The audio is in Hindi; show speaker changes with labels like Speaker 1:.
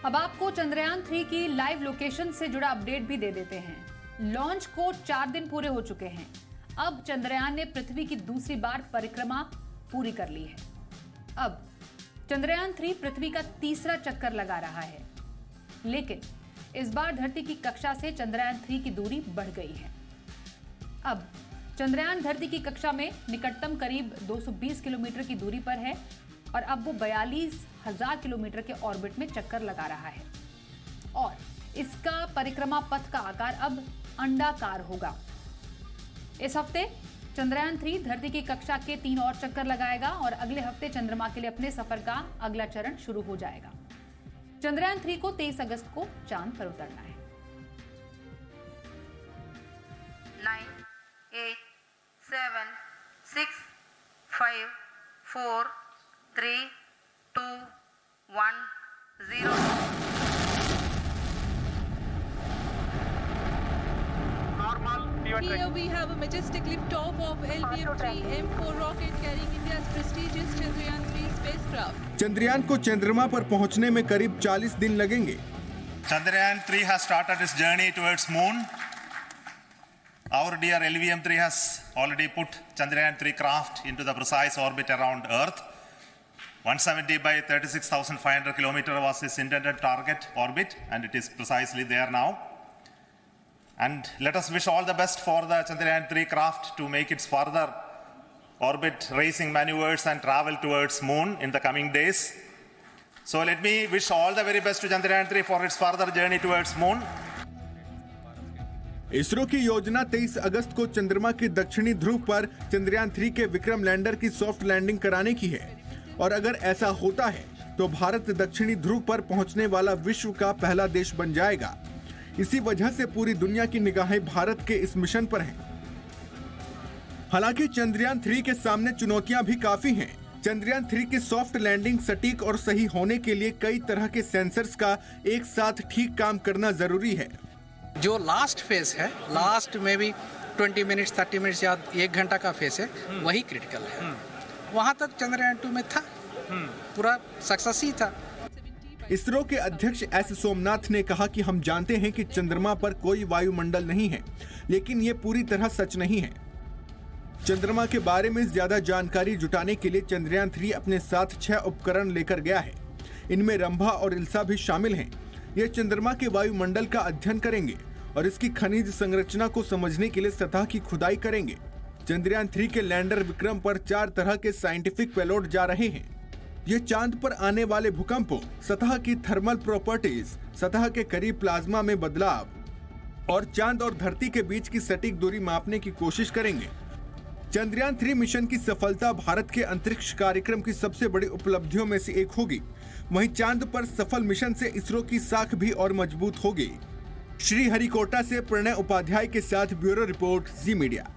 Speaker 1: अब आपको चंद्रयान 3 की लाइव लोकेशन से जुड़ा अपडेट भी दे देते हैं। लॉन्च को 4 दिन पूरे हो चुके हैं। अब चंद्रयान ने पृथ्वी की दूसरी बार परिक्रमा पूरी कर ली है। अब चंद्रयान 3 पृथ्वी का तीसरा चक्कर लगा रहा है, लेकिन इस बार धरती की कक्षा से चंद्रयान 3 की दूरी बढ़ गई है। अब चंद्रयान धरती की कक्षा में निकटतम करीब 220 किलोमीटर की दूरी पर है और अब वो 42,000 किलोमीटर के ऑर्बिट में चक्कर लगा रहा है और इसका परिक्रमा पथ का आकार अब अंडाकार होगा। इस हफ्ते चंद्रयान 3 धरती की कक्षा के 3 और चक्कर लगाएगा और अगले हफ्ते चंद्रमा के लिए अपने सफर का अगला चरण शुरू हो जाएगा। चंद्रयान 3 को 23 अगस्त को चांद पर उतरना है।
Speaker 2: 9, 8, 7, 6, 5, 4, 3, 2, 1, 0.
Speaker 3: Here we have a majestic liftoff of LVM-3 M4 rocket carrying India's prestigious Chandrayaan-3 spacecraft.
Speaker 4: Chandrayaan को चंद्रमा पर पहुंचने में करीब 40 दिन लगेंगे।
Speaker 5: Chandrayaan 3 has started its journey towards moon. Our dear LVM-3 has already put Chandrayaan 3 craft into the precise orbit around Earth. 170 by 36,500 kilometer was its intended target orbit, and it is precisely there now. And let us wish all the best for the Chandrayaan 3 craft to make its further orbit racing maneuvers and travel towards moon in the coming days. So let me wish all the very best to Chandrayaan 3 for its further journey towards moon.
Speaker 4: ISRO की योजना 23 अगस्त को चंद्रमा के दक्षिणी ध्रुव पर चंद्रयान 3 के विक्रम लैंडर की सॉफ्ट लैंडिंग कराने की है और अगर ऐसा होता है तो भारत दक्षिणी ध्रुव पर पहुंचने वाला विश्व का पहला देश बन जाएगा। इसी वजह से पूरी दुनिया की निगाहें भारत के इस मिशन पर हैं। हालांकि चंद्रयान 3 के सामने चुनौतियां भी काफी हैं। चंद्रयान 3 की सॉफ्ट लैंडिंग सटीक और सही होने के लिए कई तरह के सेंसर्स का एक साथ ठीक काम करना जरूरी है।
Speaker 6: जो लास्ट फेज है, लास्ट में भी 20 मिनट्स 30 मिनट्स या 1 घंटा का फेज है, वही क्रिटिकल है। वहां तक चंद्रयान 2 में था, पूरा सक्सेस ही था।
Speaker 4: इसरो के अध्यक्ष एस सोमनाथ ने कहा कि हम जानते हैं कि चंद्रमा पर कोई वायुमंडल नहीं है, लेकिन ये पूरी तरह सच नहीं है। चंद्रमा के बारे में ज्यादा जानकारी जुटाने के लिए चंद्रयान 3 अपने साथ 6 उपकरण लेकर गया है। इनमें रंभा और इल्सा भी शामिल हैं। ये चंद्रमा के वायुमंडल का अध्ययन करेंगे और इसकी खनिज संरचना को समझने के लिए सतह की खुदाई करेंगे। चंद्रयान 3 के लैंडर विक्रम पर 4 तरह के साइंटिफिक पेलोड जा रहे हैं। ये चांद पर आने वाले भूकंपों, सतह की थर्मल प्रॉपर्टीज, सतह के करीब प्लाज्मा में बदलाव और चांद और धरती के बीच की सटीक दूरी मापने की कोशिश करेंगे। चंद्रयान 3 मिशन की सफलता भारत के अंतरिक्ष कार्यक्रम की सबसे बड़ी उपलब्धियों में से एक होगी। वहीं चांद पर सफल मिशन से इसरो की साख भी और मजबूत होगी। श्रीहरिकोटा से प्रणय उपाध्याय के साथ ब्यूरो रिपोर्ट, जी मीडिया।